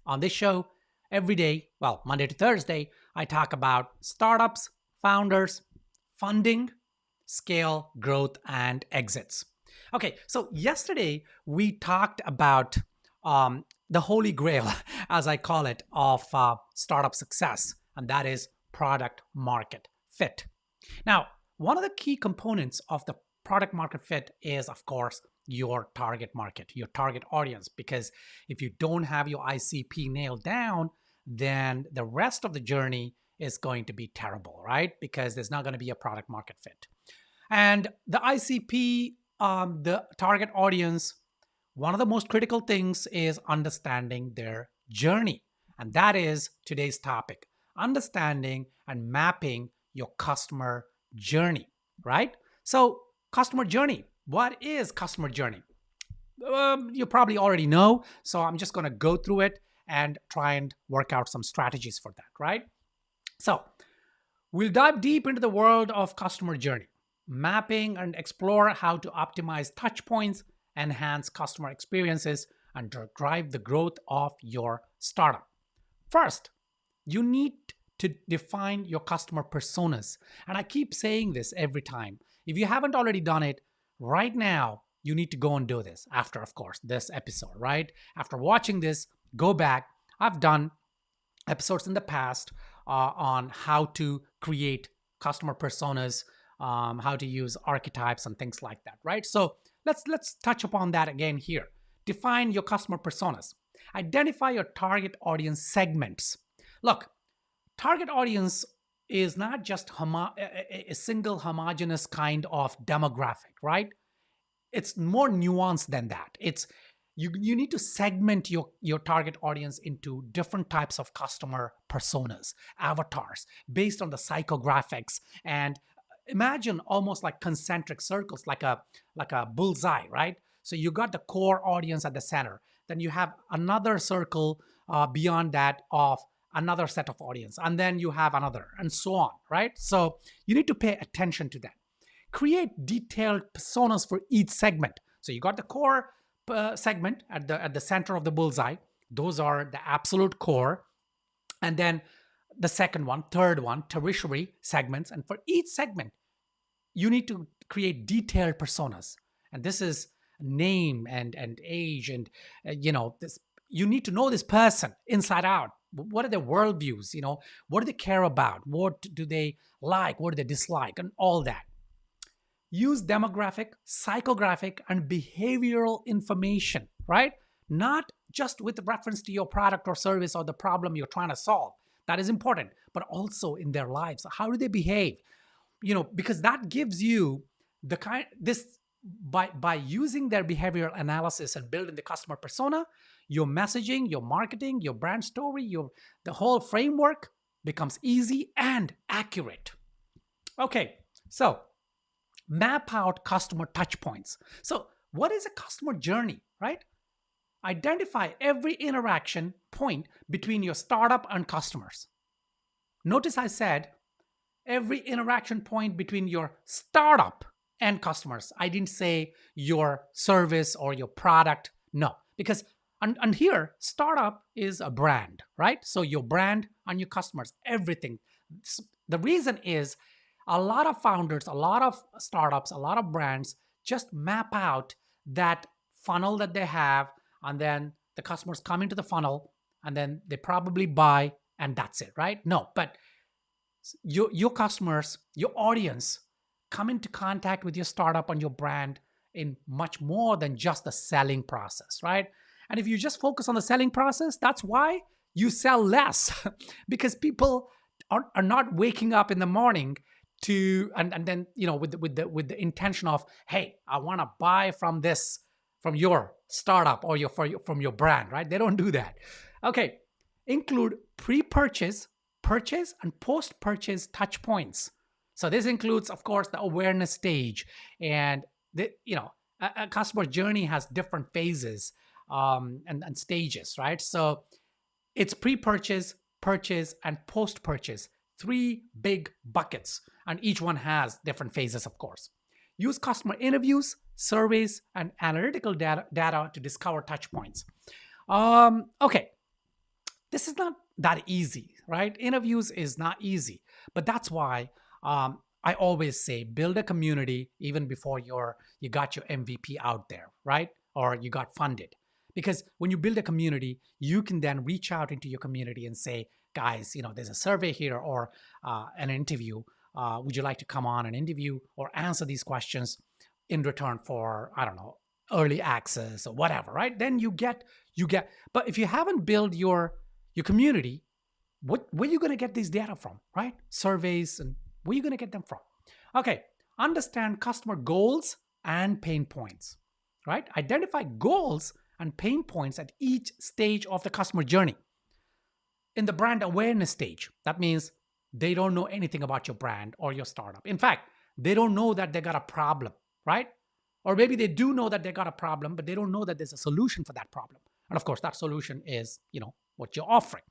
On this show, every day, well, Monday to Thursday, I talk about startups, founders, funding, scale, growth, and exits. Okay, so yesterday we talked about the holy grail, as I call it, of startup success, and that is product market fit. Now, one of the key components of the product market fit is, of course, your target market, your target audience. Because if you don't have your ICP nailed down, then the rest of the journey is going to be terrible, right? Because there's not going to be a product market fit. And the ICP, the target audience, one of the most critical things is understanding their journey. And that is today's topic, understanding and mapping your customer journey, right? So, customer journey. What is customer journey? You probably already know. So, I'm just going to go through it and try and work out some strategies for that, right? So, we'll dive deep into the world of customer journey, mapping and explore how to optimize touch points, enhance customer experiences, and drive the growth of your startup. First, you need to define your customer personas. And I keep saying this every time. If you haven't already done it, right now, you need to go and do this after, of course, this episode, right? After watching this, go back. I've done episodes in the past on how to create customer personas, how to use archetypes and things like that, right? So let's touch upon that again here. Define your customer personas. Identify your target audience segments. Look, target audience is not just a single homogeneous kind of demographic, right? It's more nuanced than that. It's you need to segment your target audience into different types of customer personas, avatars, based on the psychographics. And imagine almost like concentric circles, like a bullseye, right? So you got the core audience at the center. Then you have another circle beyond that of another set of audience, and then you have another, and so on, right? So you need to pay attention to that. Create detailed personas for each segment. So you got the core segment at the center of the bullseye. Those are the absolute core. And then the second one, third one, tertiary segments. And for each segment, you need to create detailed personas. And this is name and age and this. You need to know this person inside out. What are their worldviews? What do they care about? What do they like? What do they dislike? And all that. Use demographic, psychographic, and behavioral information, right? Not just with reference to your product or service or the problem you're trying to solve. That is important, but also in their lives. How do they behave? Because that gives you the kind this by using their behavioral analysis and building the customer persona, your messaging, your marketing, your brand story, the whole framework becomes easy and accurate. Okay, so map out customer touch points. So what is a customer journey, right? Identify every interaction point between your startup and customers. Notice I said every interaction point between your startup and customers. I didn't say your service or your product. No, because and here, startup is a brand, right? So your brand and your customers, everything. The reason is a lot of founders, a lot of startups, a lot of brands just map out that funnel that they have, and then the customers come into the funnel, and then they probably buy, and that's it, right? No, but your customers, your audience, come into contact with your startup and your brand in much more than just the selling process, right? And if you just focus on the selling process, that's why you sell less because people are not waking up in the morning to and then with the intention of, hey, I want to buy from your startup or from your brand, right? They don't do that. Okay, include pre-purchase, purchase, and post-purchase touch points. So this includes, of course, the awareness stage, and a customer journey has different phases and stages, right? So it's pre-purchase, purchase, and post-purchase. 3 big buckets, and each one has different phases, of course. Use customer interviews, surveys, and analytical data to discover touch points. Okay, This is not that easy, right? Interviews is not easy, but that's why I always say build a community even before you got your MVP out there, right? Or you got funded. Because when you build a community, you can then reach out into your community and say, guys, there's a survey here or an interview. Would you like to come on an interview or answer these questions in return for, I don't know, early access or whatever, right? Then you get. But if you haven't built your community, where are you going to get these data from, right? Surveys, and where are you going to get them from? Okay, understand customer goals and pain points, right? Identify goals and pain points at each stage of the customer journey. In the brand awareness stage, that means they don't know anything about your brand or your startup. In fact, they don't know that they got a problem, right? Or maybe they do know that they got a problem, but they don't know that there's a solution for that problem. And of course, that solution is, what you're offering.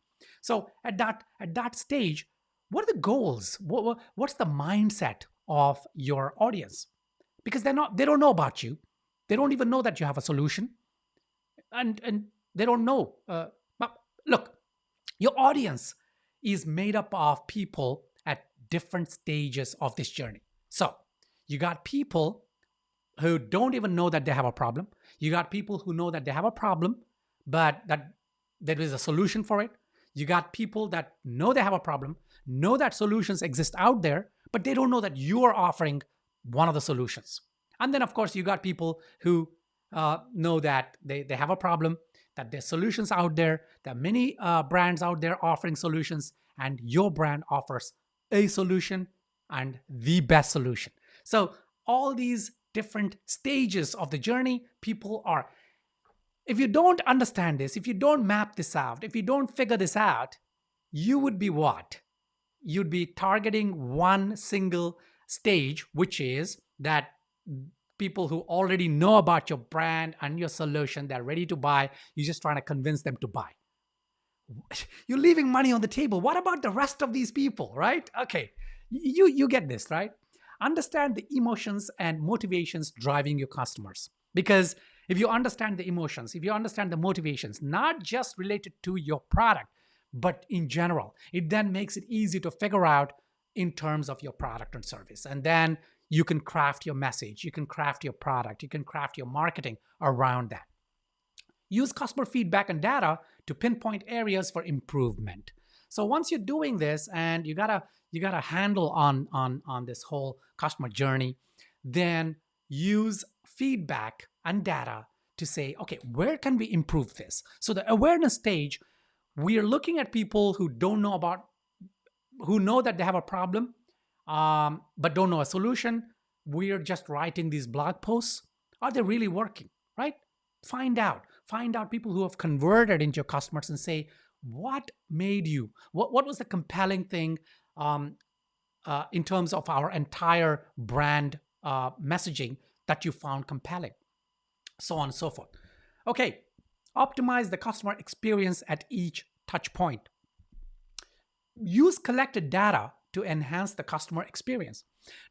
So at that stage, what are the goals? What's the mindset of your audience? Because they don't know about you. They don't even know that you have a solution, and they don't know. But look, your audience is made up of people at different stages of this journey. So you got people who don't even know that they have a problem. You got people who know that they have a problem, but that there is a solution for it. You got people that know they have a problem, know that solutions exist out there, but they don't know that you are offering one of the solutions. And then, of course, you got people who know that they have a problem, that there's solutions out there, there are many brands out there offering solutions, and your brand offers a solution and the best solution. So all these different stages of the journey, people are, if you don't understand this, if you don't map this out, if you don't figure this out, you would be what? You'd be targeting one single stage, which is that people who already know about your brand and your solution, they're ready to buy. You're just trying to convince them to buy. You're leaving money on the table. What about the rest of these people, right? Okay, you get this, right? Understand the emotions and motivations driving your customers. Because if you understand the emotions, if you understand the motivations, not just related to your product, but in general, it then makes it easy to figure out in terms of your product and service. And then you can craft your message, you can craft your product, you can craft your marketing around that. Use customer feedback and data to pinpoint areas for improvement. So once you're doing this and you got a handle on this whole customer journey, then use feedback and data to say, okay, where can we improve this? So the awareness stage, we are looking at people who know that they have a problem, but don't know a solution. We are just writing these blog posts. Are they really working, right? Find out people who have converted into your customers and say, what made you, what was the compelling thing in terms of our entire brand messaging that you found compelling, so on and so forth. Okay, optimize the customer experience at each touch point. Use collected data to enhance the customer experience.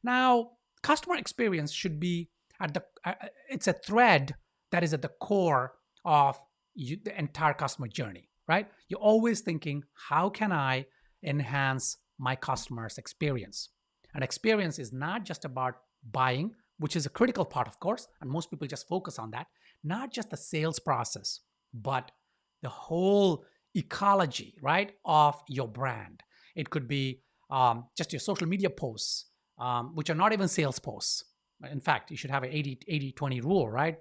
Now, customer experience should be it's a thread that is at the core of the entire customer journey, right? You're always thinking, how can I enhance my customer's experience? And experience is not just about buying, which is a critical part, of course, and most people just focus on that. Not just the sales process, but the whole ecology, right, of your brand. It could be just your social media posts, which are not even sales posts. In fact, you should have an 80-20 rule, right?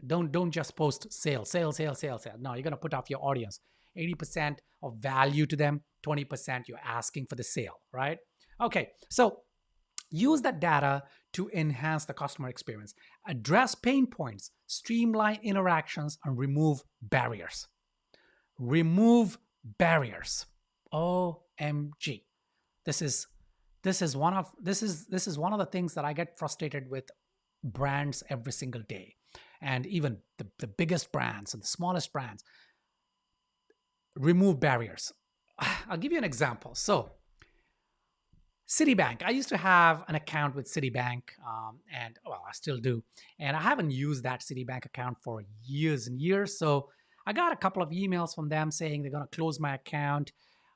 Don't just post sales. No, you're going to put off your audience. 80% of value to them, 20% you're asking for the sale, right? Okay, so use that data to enhance the customer experience. Address pain points, streamline interactions, and remove barriers. Remove barriers. OMG. This is one of the things that I get frustrated with brands every single day. And even the biggest brands and the smallest brands. Remove barriers. I'll give you an example. So Citibank. I used to have an account with Citibank, and well, I still do. And I haven't used that Citibank account for years and years. So I got a couple of emails from them saying they're going to close my account,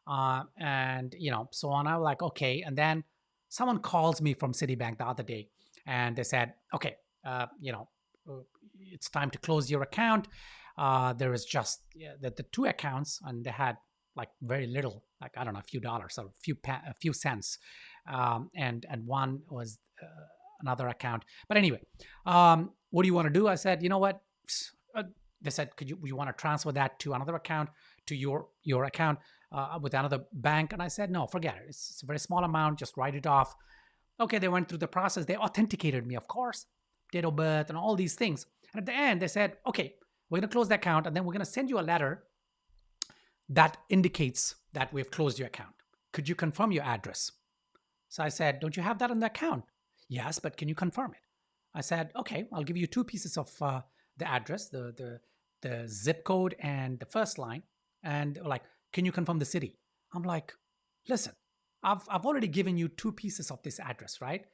and so on. I was like, okay. And then someone calls me from Citibank the other day, and they said, okay, uh, it's time to close your account. There is just the two accounts, and they had like very little, like I don't know, a few dollars or a few cents, and one was another account. But anyway, what do you want to do? I said, you know what? Uh, they said, could you want to transfer that to another account, to your account with another bank? And I said, no, forget it. It's a very small amount. Just write it off. Okay, they went through the process. They authenticated me, of course, date of birth and all these things. And at the end, they said, okay, we're going to close the account, and then we're going to send you a letter that indicates that we've closed your account. Could you confirm your address? So I said, don't you have that on the account? Yes, but can you confirm it? I said, okay, I'll give you two pieces of the address, the zip code and the first line. And like, can you confirm the city? I'm like, listen, I've already given you two pieces of this address, right?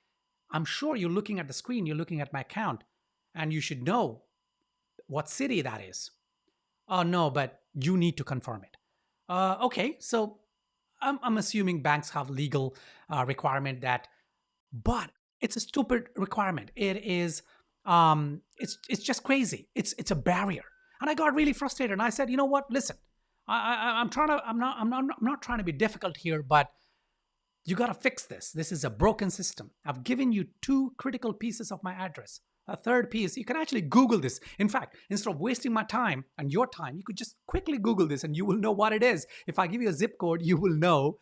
I'm sure you're looking at the screen, you're looking at my account, and you should know what city that is. Oh, no, but you need to confirm it. Okay, so I'm assuming banks have legal requirement that, but it's a stupid requirement. It's just crazy. It's a barrier, and I got really frustrated. And I said, you know what? Listen, I'm not trying to be difficult here, but you got to fix this. This is a broken system. I've given you two critical pieces of my address. A third piece, you can actually Google this. In fact, instead of wasting my time and your time, you could just quickly Google this and you will know what it is. If I give you a zip code, you will know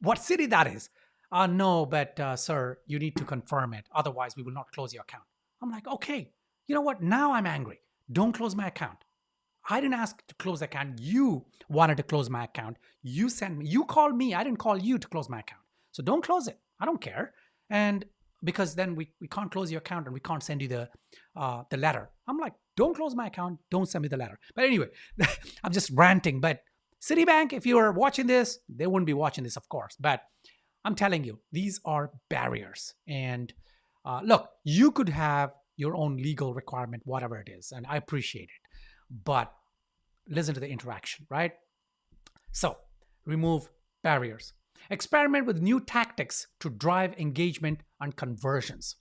what city that is. No, but sir, you need to confirm it. Otherwise, we will not close your account. I'm like, okay, you know what? Now I'm angry. Don't close my account. I didn't ask to close the account. You wanted to close my account. You sent me. You called me. I didn't call you to close my account. So don't close it. I don't care. And because then we can't close your account and we can't send you the letter. I'm like, don't close my account. Don't send me the letter. But anyway, I'm just ranting. But Citibank, if you are watching this, they wouldn't be watching this, of course. But I'm telling you, these are barriers. And look, you could have your own legal requirement, whatever it is, and I appreciate it. But listen to the interaction, right? So remove barriers. Experiment with new tactics to drive engagement and conversions.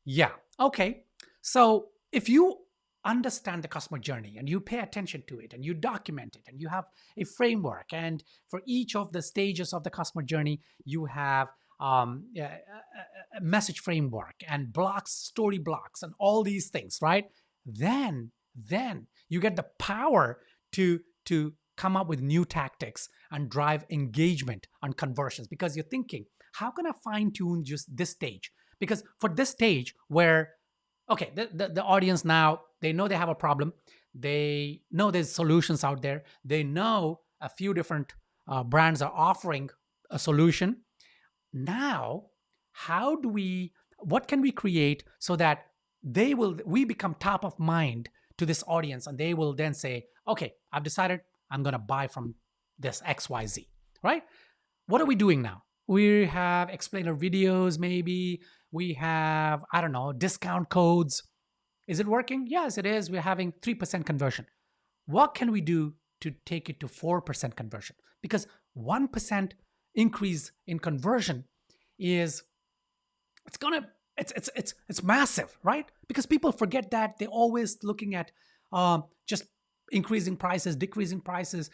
Yeah, okay. So if you understand the customer journey and you pay attention to it and you document it and you have a framework, and for each of the stages of the customer journey, you have a message framework and blocks, story blocks, and all these things, right? Then you get the power to come up with new tactics and drive engagement and conversions, because you're thinking, how can I fine tune just this stage? Because for this stage where, okay, the audience now, they know they have a problem. They know there's solutions out there. They know a few different brands are offering a solution. Now, what can we create so that we become top of mind to this audience, and they will then say, okay, I've decided I'm going to buy from this XYZ, right? What are we doing now? We have explainer videos, maybe. We have, I don't know, discount codes. Is it working? Yes, it is. We're having 3% conversion. What can we do to take it to 4% conversion? Because 1% increase in conversion is, it's massive, right? Because people forget that. They're always looking at just increasing prices, decreasing prices,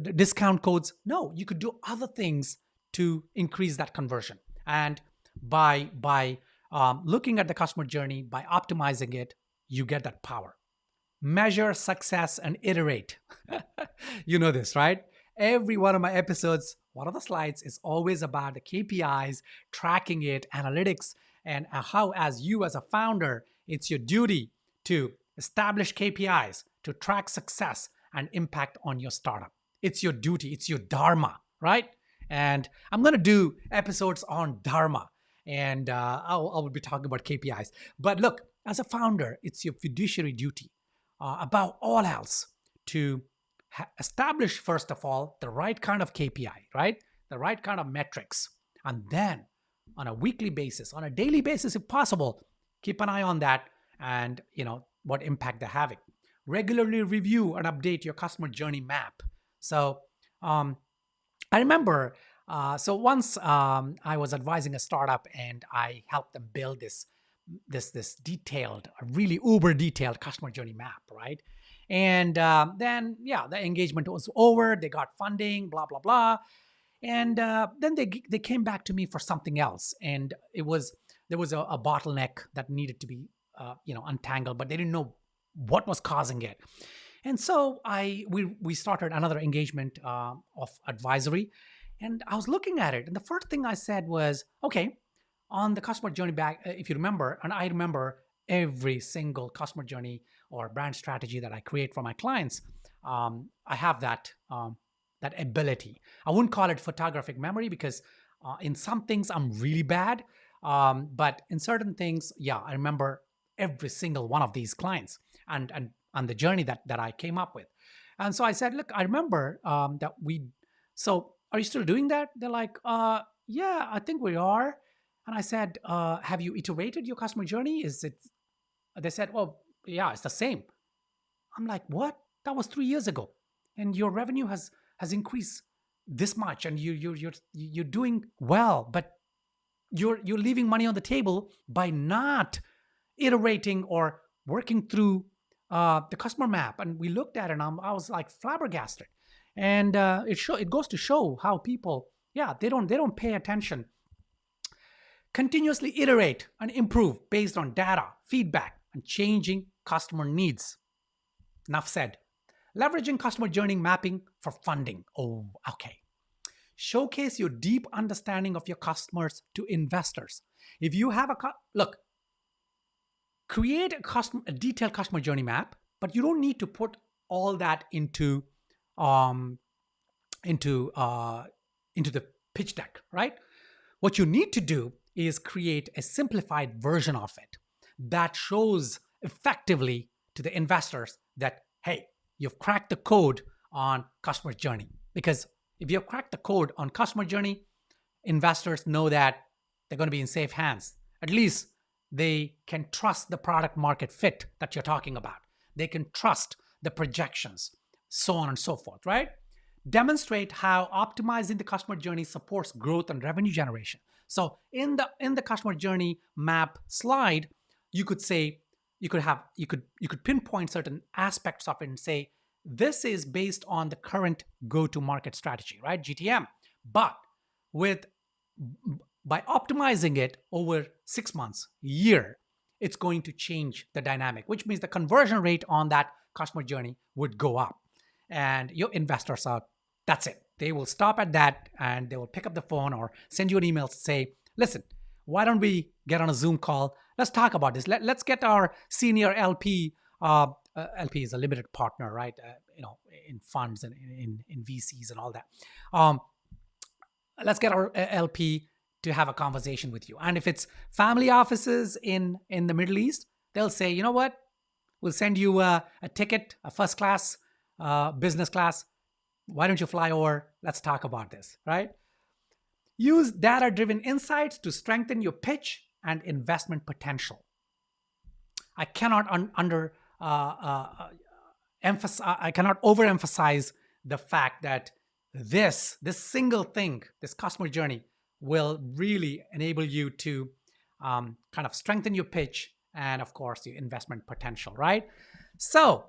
discount codes. No, you could do other things to increase that conversion. And by looking at the customer journey, by optimizing it, you get that power. Measure success and iterate. You know this, right? Every one of my episodes, one of the slides is always about the KPIs, tracking it, analytics, and how, as you as a founder, it's your duty to establish KPIs to track success and impact on your startup. It's your duty. It's your dharma, right? And I'm going to do episodes on dharma, and I will be talking about KPIs. But look, as a founder, it's your fiduciary duty, above all else, to establish, first of all, the right kind of KPI, right? The right kind of metrics. And then on a weekly basis, on a daily basis, if possible, keep an eye on that and, what impact they're having. regularly review and update your customer journey map. So um, I remember, so once I was advising a startup and I helped them build this detailed, really uber detailed customer journey map, right? And then yeah, the engagement was over. They got funding, blah blah blah, and then they came back to me for something else, and it was there was a bottleneck that needed to be untangled, but they didn't know what was causing it. And so we started another engagement of advisory, and I was looking at it, and the first thing I said was, okay, on the customer journey back, if you remember, and I remember every single customer journey or brand strategy that I create for my clients, I have that ability. I wouldn't call it photographic memory because in some things I'm really bad, but in certain things, yeah, I remember every single one of these clients and the journey that I came up with. And so I said, look, I remember that we. So are you still doing that? They're like, yeah, I think we are. And I said, have you iterated your customer journey? Is it? They said, well, yeah, it's the same. I'm like, what? That was 3 years ago, and your revenue has increased this much, and you're doing well, but you're leaving money on the table by not iterating or working through the customer map. And we looked at it, and I was like flabbergasted. And it goes to show how people, yeah, they don't pay attention. Continuously iterate and improve based on data, feedback, and changing customer needs. Enough said. Leveraging customer journey mapping for funding. Oh, okay. Showcase your deep understanding of your customers to investors. If you have look, create a detailed customer journey map, but you don't need to put all that um, into the pitch deck, right? What you need to do is create a simplified version of it that shows effectively to the investors that, hey, you've cracked the code on customer journey. Because if you've cracked the code on customer journey, investors know that they're going to be in safe hands. At least they can trust the product market fit that you're talking about. They can trust the projections, so on and so forth, right? Demonstrate how optimizing the customer journey supports growth and revenue generation. So in the customer journey map slide, you could say, you could pinpoint certain aspects of it and say, this is based on the current go-to-market strategy, right? GTM. But by optimizing it over 6 months, year, it's going to change the dynamic, which means the conversion rate on that customer journey would go up. And your investors are, that's it. They will stop at that, and they will pick up the phone or send you an email to say, listen, why don't we get on a Zoom call? Let's talk about this. Let's get our senior LP. LP is a limited partner, right? In funds and in VCs and all that. Let's get our LP to have a conversation with you. And if it's family offices in the Middle East, they'll say, you know what? We'll send you a ticket, a first class, business class. Why don't you fly over? Let's talk about this, right? Use data-driven insights to strengthen your pitch and investment potential. I cannot I cannot overemphasize the fact that this single thing, this customer journey, will really enable you to kind of strengthen your pitch and, of course, your investment potential, right? So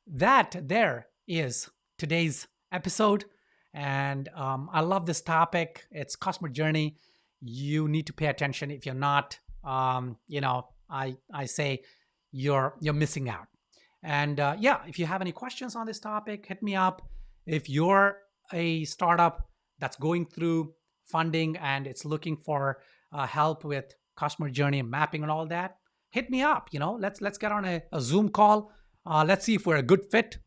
that there is today's episode. And I love this topic. It's customer journey. You need to pay attention. If you're not, I say you're missing out. And yeah, if you have any questions on this topic, hit me up. If you're a startup that's going through funding and it's looking for help with customer journey and mapping and all that, hit me up. Let's get on a Zoom call. Let's see if we're a good fit,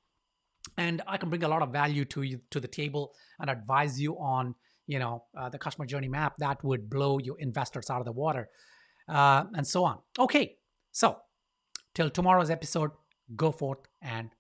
and I can bring a lot of value to the table and advise you on the customer journey map that would blow your investors out of the water, and so on. Okay, so till tomorrow's episode, go forth and